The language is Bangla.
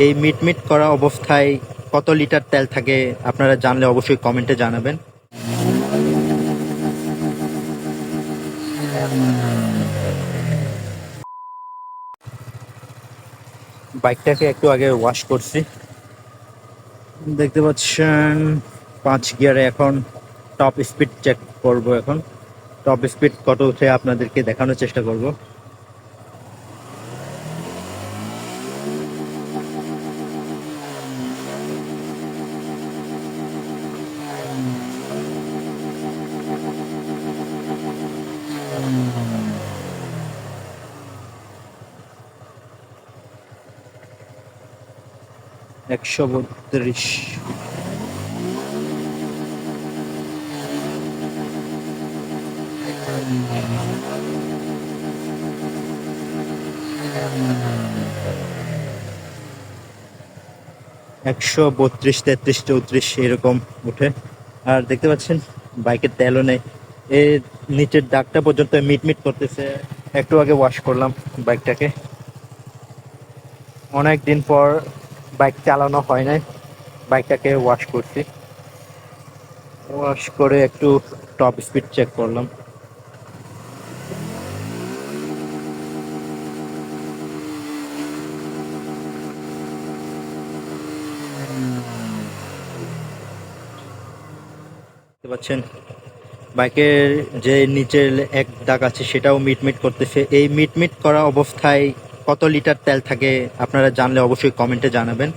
এই মিটমিট করা অবস্থায় কত লিটার তেল থাকে আপনারা জানলে অবশ্যই কমেন্টে জানাবেন। বাইকটাকে একটু আগে ওয়াশ করছি, দেখতে পাচ্ছেন 5 গিয়ারে। এখন টপ স্পিড চেক করব। এখন টপ স্পিড কত উঠে আপনাদেরকে দেখানোর চেষ্টা করব। একশো 32। একশো 32, 33, 34 এরকম উঠে। আর দেখতে পাচ্ছেন বাইকের তেলও নেই, এর নিচের দাগটা পর্যন্ত মিটমিট করতেছে। একটু আগে ওয়াশ করলাম বাইকটাকে, অনেক দিন পর বাইক চালানো হয় নাই, বাইকটাকে ওয়াশ করছি। ওয়াশ করে একটু টপ স্পিড চেক করলাম। দেখতে পাচ্ছেন বাইকের যে নিচের এক দাগ আছে সেটাও মিটমিট করতেছে। এই মিটমিট করা অবস্থায় কত লিটার তেল থাকে আপনারা জানলে অবশ্যই কমেন্টে জানাবেন।